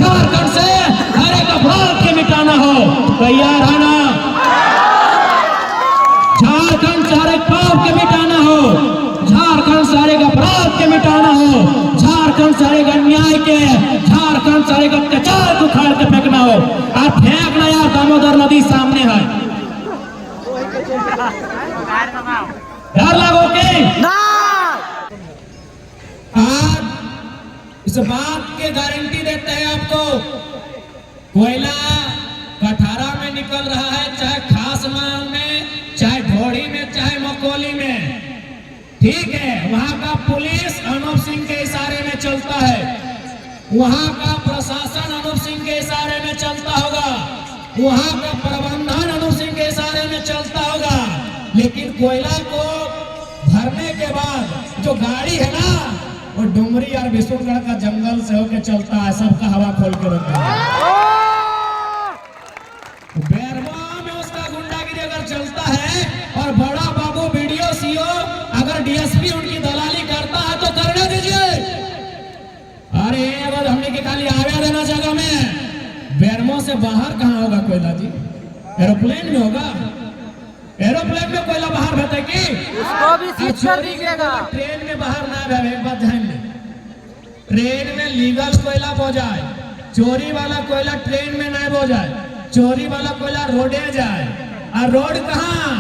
झारखंड से हर एक अपराध के मिटाना हो, तैयार है ना? झारखंड से हर एक पाप के मिटाना हो, झारखंड से हर एक अपराध के मिटाना हो, झारखंड से हर एक अन्याय के, झारखंड से हर एक अत्याचार को उखाड़ के फेंकना हो। आप फेंकना यार, दामोदर नदी सामने है। डर लगो के ना? आज इस बात की गारंटी देते हैं आपको, कोयला कठारा में निकल रहा है, चाहे खासमान में, चाहे ढोड़ी में, चाहे मकोली में, ठीक है। वहां का पुलिस अनूप सिंह के इशारे में चलता है, वहां का प्रशासन अनूप सिंह के इशारे में चलता होगा, वहां का प्रबंधन अनूप सिंह के इशारे में चलता होगा। लेकिन कोयला को भरने के बाद जो गाड़ी है ना, वो डुमरी और विष्णुगढ़ का जंगल से होकर चलता है, सबका हवा खोल के रखता है। बेरवा में उसका गुंडागिरी अगर चलता है और बड़ा बाबू वीडियो सीओ अगर डीएसपी उनकी दलाली करता है तो करने दीजिए। अरे अगर हमने के खाली आवे देना जगह में, बेरमो से बाहर कहाँ होगा कोयला जी? एरोप्लेन में होगा। एरोप्लेन में कोयला बाहर भेजे की उसको भी सीज कर दीजिएगा। ट्रेन में बाहर ना भेजे, एक बात ध्यान दें, ट्रेन में लीगल कोयला बो जाए, चोरी वाला कोयला ट्रेन में नहीं बो जाए, चोरी वाला कोयला रोडे जाए। और रोड कहाँ?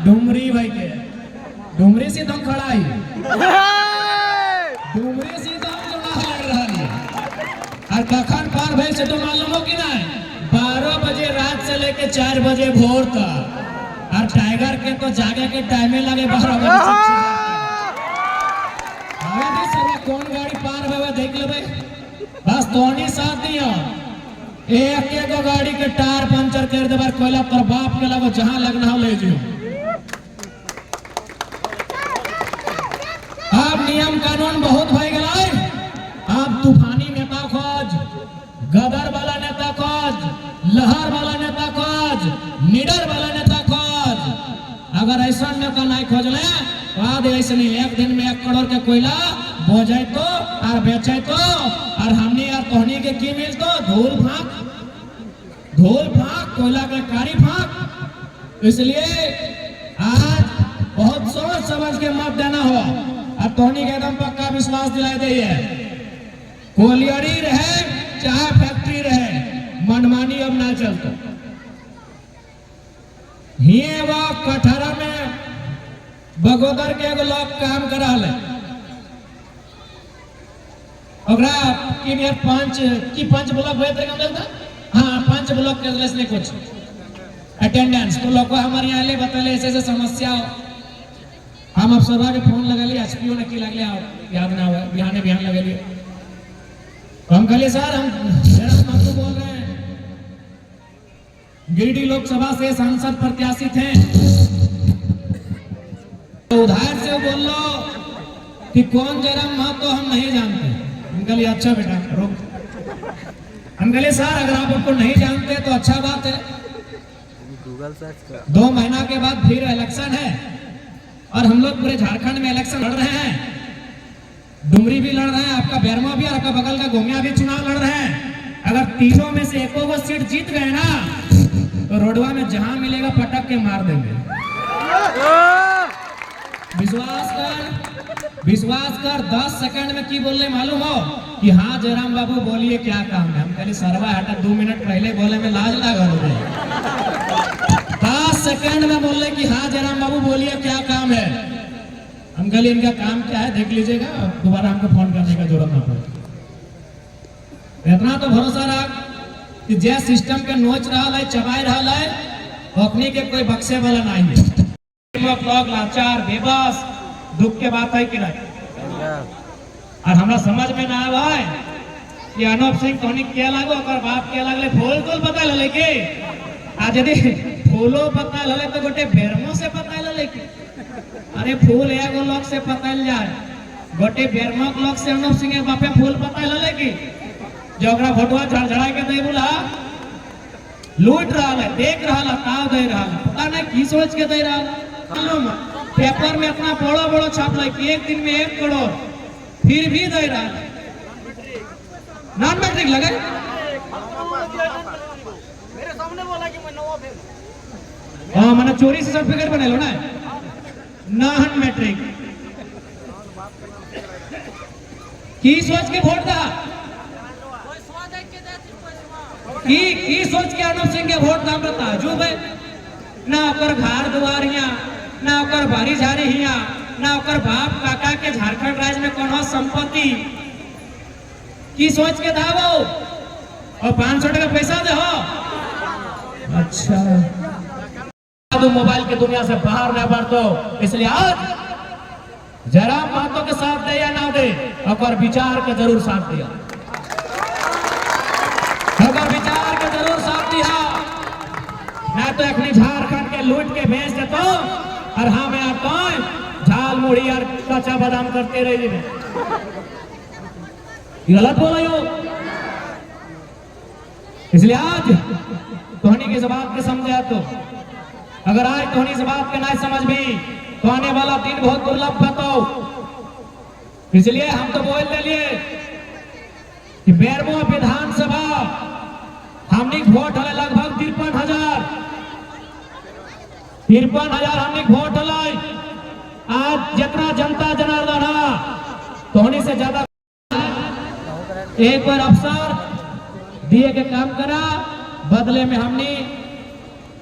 डुमरी भाई के, डुमरी से दम खड़ा ही, डुमरी से दम लग रहा है। और कखन पार भाई से तो मालूम हो कि नहीं? 12 बजे रात से लेके 4 बजे भोर तक। और टाइगर के तो जागे के टाइमे लगे 12 बजे। कौन गाड़ी पार हुआ देख ले भाई, बस तोनी साथ दिया, एक एक गाड़ी के टायर पंचर कर दे, बार कोयला पर बाप के लगो जहां लगना हो ले जियो। अब नियम कानून बहुत भय गए, अब तूफानी नेता खोज, गदर वाला नेता खोज, लहर वाला नेता खोज, निडर वाला नेता खोज। अगर ऐसा नेता नहीं खोज ले बाद ऐसे नहीं, एक दिन में 1 करोड़ के कोयला बो जाए तो और बेचे तो, और हमने यार तोहनी के की मिल तो धूल फाक, धूल फाक, कोयला का कारी फाक। इसलिए आज बहुत सोच समझ के मत देना हो, और तोहनी के एकदम पक्का विश्वास दिला दिए, कोलियरी रहे चाहे फैक्ट्री रहे, मनमानी अब ना चलता। हिए वो कठहरा में बगोदर के एगो लोग काम करा ले, पंच ब्लॉक हुए थे था, हाँ 5 ब्लॉक के नहीं कुछ अटेंडेंस तो लोग हमारे यहाँ ले बता ले ऐसे समस्या हो। हम अब सभा के फोन लगा लिए, एसपीओ ने की लगले याद ना हुआ, बिहान लगा लिए। तो हम कहले सर हम तो बोल रहे हैं, गिरिडीह लोकसभा से सांसद प्रत्याशी थे, तो उधार से बोल लो कि कौन जयराम महतो हम नहीं जानते। हम कहलिए अच्छा बेटा रुक। हम कहलिए सर अगर आप उनको नहीं जानते तो अच्छा बात है, 2 महीना के बाद फिर इलेक्शन है और हम लोग पूरे झारखंड में इलेक्शन लड़ रहे हैं, डुमरी भी लड़ रहे हैं, आपका बेरमा भी और आपका बगल का गोमिया भी चुनाव लड़ रहे हैं। अगर तीनों में से एको वो सीट जीत गए ना तो रोडवा में जहां मिलेगा पटक के मार देंगे। विश्वास कर 10 सेकंड में की बोलने मालूम हो कि हाँ जयराम बाबू बोलिए क्या काम है। हम कहली सरवा हटा 2 मिनट पहले बोले में लाज लगा हो गई, 10 सेकंड में बोले कि हाँ जयराम बाबू बोलिए क्या काम है। हम कहली इनका काम क्या है देख लीजिएगा, दोबारा हमको फोन करने का जरूरत ना पड़े। इतना तो भरोसा रख कि जे सिस्टम के नोच रहा है, चबाई रहा है, ओकनी के कोई बक्से वाला नहीं है। लोग लाचार बेबस दुख के बात है कि नहीं। और हमरा समझ में ना आवा है कि अनूप सिंह तोनी क्या लागो और बाप क्या लागले फूल तोल पता लले के आज यदि फूलो पता लले तो गोटे बेरमो से पता लले के। अरे फूल एगो लोग से पता ल जाए, गोटे बेरमो लोग से अनूप सिंह के बापे फूल पता लले के जो ओकरा फोटोआ झड़झड़ा के दे बोला लूट रहा है, देख रहा है, ताव दे रहा है, पता नहीं की सोच के दे रहा है। पेपर में इतना बड़ो बड़ो छाप ला कि एक दिन में 1 करोड़, फिर भी दे रहा है। नॉन मैट्रिक लगे मेरे सामने बोला कि मैं नवा फेल। हाँ मैंने चोरी से सर्टिफिकेट बने लो ना नाहन मैट्रिक की सोच के वोट दा की सोच के अनुप सिंह के वोट दाम बता जो भाई ना ओकर घर दुआर हिया ना ओकर बारी झारी हिया ना ओकर बाप काका के झारखंड राज्य में कोनो संपत्ति की सोच के दावो और 500 टका पैसा दे हो अच्छा तो मोबाइल की दुनिया से बाहर न बढ़ दो इसलिए आज जरा बातों के साथ दे या ना दे और विचार के जरूर साथ दिया अगर विचार के जरूर साथ दिया ना तो अपनी झारखंड के लूट के भेज देता और हाँ मैं आता झाल मुड़ी और कच्चा बादाम करते रहे जी गलत बोला यो इसलिए आज तोहनी की बात के समझे तो अगर आज तोहनी से बात के ना समझ भी तो आने वाला दिन बहुत दुर्लभ बताओ इसलिए हम तो बोल ले लिए कि 12वां विधानसभा हमने वोट हले लगभग 53,000 हमने वोट हले आज जितना जनता जनार्दन तोहनी से ज्यादा एक बार अवसर दिए के काम करा बदले में हमने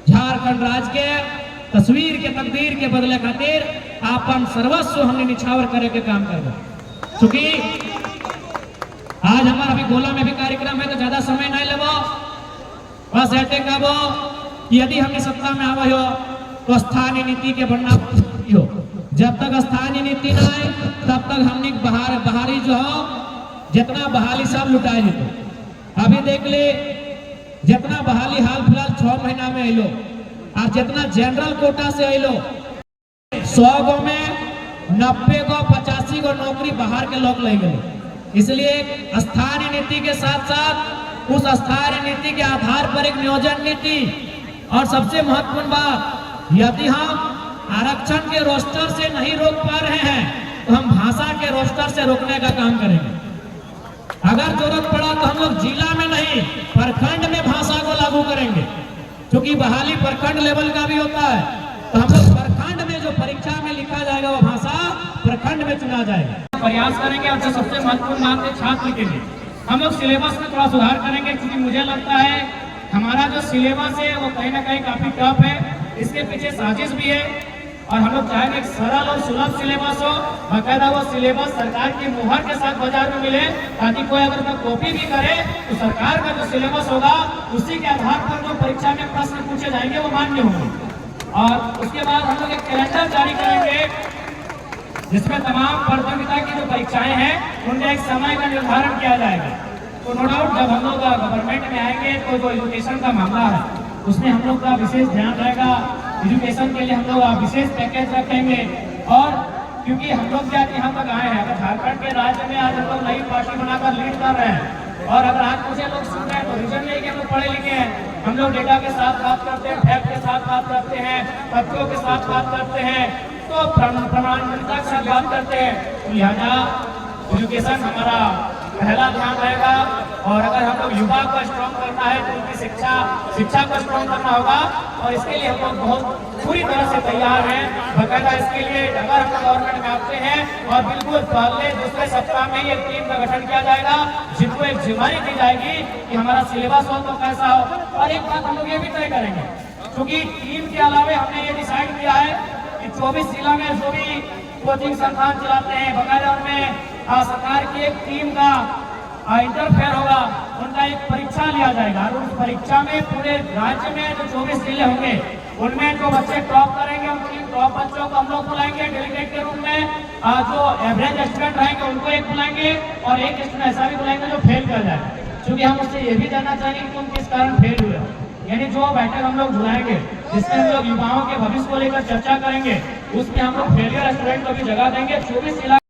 झारखंड राज्य के तस्वीर के तकदीर के बदले खातिर आपन सर्वस्व हमने निछावर करे के काम करबो क्योंकि आज हमारा अभी गोला में भी कार्यक्रम है तो ज्यादा समय नहीं लेबो बस ऐसे कहबो यदि हमने सत्ता में आवा हो तो स्थानीय नीति के बनना हो जब तक स्थानीय नीति ना आए तब तक हमने बाहरी जो हो जितना बहाली सब लुटाए जेतो अभी देख ले जितना बहाली हाल फिलहाल 6 महीना में आइलो और जितना जनरल कोटा से आइलो 100 गो में 90 गो 85 गो नौकरी बाहर के लोग ले गए इसलिए स्थानीय नीति के साथ साथ उस स्थानीय नीति के आधार पर एक नियोजन नीति और सबसे महत्वपूर्ण बात यदि हम आरक्षण के रोस्टर से नहीं रोक पा रहे हैं तो हम भाषा के रोस्टर से रोकने का काम करेंगे अगर जरूरत पड़ा तो हम लोग जिला में नहीं प्रखंड में भाषा को लागू करेंगे क्योंकि बहाली प्रखंड लेवल का भी होता है तो हम लोग प्रखंड में जो परीक्षा में लिखा जाएगा वो भाषा प्रखंड में चुना जाएगा प्रयास करेंगे और जो सबसे महत्वपूर्ण बात है छात्र के लिए हम लोग सिलेबस में थोड़ा सुधार करेंगे क्योंकि मुझे लगता है हमारा जो सिलेबस है वो कहीं ना कहीं काफी टफ है इसके पीछे साजिश भी है और हम लोग चाहेंगे एक सरल और सुलभ सिलेबस हो बाकायदा वो सिलेबस सरकार की मुहर के साथ बाजार में मिले ताकि कोई अगर कॉपी भी करे तो सरकार का जो सिलेबस होगा उसी के आधार पर जो परीक्षा में प्रश्न पूछे जाएंगे वो मान्य होंगे और उसके बाद हम लोग एक कैलेंडर जारी करेंगे जिसमें तमाम प्रतियोगिता की जो परीक्षाएं हैं उनका एक समय का निर्धारण किया जाएगा तो नो डाउट जब हम लोग गवर्नमेंट में आएंगे तो जो एजुकेशन का मामला है उसमें हम लोग का विशेष ध्यान रहेगा एजुकेशन के लिए हम लोग विशेष पैकेज रखेंगे और क्योंकि हम लोग क्या यहाँ तक आए हैं अगर झारखंड के राज्य में आज हम लोग नई पार्टी बनाकर लीड कर रहे हैं और अगर आज मुझे लोग सुन रहे हैं तो रीजन नहीं कि हम लोग पढ़े लिखे हैं हम लोग डेटा के साथ बात करते हैं फैक्ट के साथ बात करते हैं तथ्यों के साथ बात करते हैं तो प्रमाणिकता के साथ बात करते हैं तो लिहाजा एजुकेशन हमारा पहला ध्यान रहेगा और अगर हम लोग युवा को स्ट्रॉन्ग करना है तो उनकी शिक्षा को स्ट्रॉन्ग करना होगा और इसके लिए हम लोग बहुत पूरी तरह से तैयार हैं बाकायदा इसके लिए अगर हम गवर्नमेंट में आते हैं और बिल्कुल पहले दूसरे सप्ताह में ही एक टीम का गठन किया जाएगा जिनको एक जिम्मेदारी दी जाएगी कि हमारा सिलेबस हो तो कैसा हो और एक बात हम लोग ये भी तय करेंगे क्योंकि टीम के अलावा हमने ये डिसाइड किया है कि 24 जिला में जो भी कोचिंग संस्थान चलाते हैं बाकायदा उनमें सरकार की एक टीम का इंटरफेयर होगा उनका एक परीक्षा लिया जाएगा और उस परीक्षा में पूरे राज्य में जो 24 जिले होंगे उनमें जो बच्चे टॉप करेंगे उन टॉप बच्चों को हम लोग बुलाएंगे डेलीगेट के रूप में जो एवरेज स्टूडेंट रहेंगे उनको एक बुलाएंगे और एक स्टूडेंट ऐसा भी बुलाएंगे जो फेल कर जाए क्योंकि हम उससे ये भी जानना चाहेंगे कि तुम किस कारण फेल हुए हो यानी जो बैठक हम लोग बुलाएंगे जिसमें हम लोग युवाओं के भविष्य को लेकर चर्चा करेंगे उसमें हम लोग फेलियर स्टूडेंट को भी जगह देंगे 24 जिला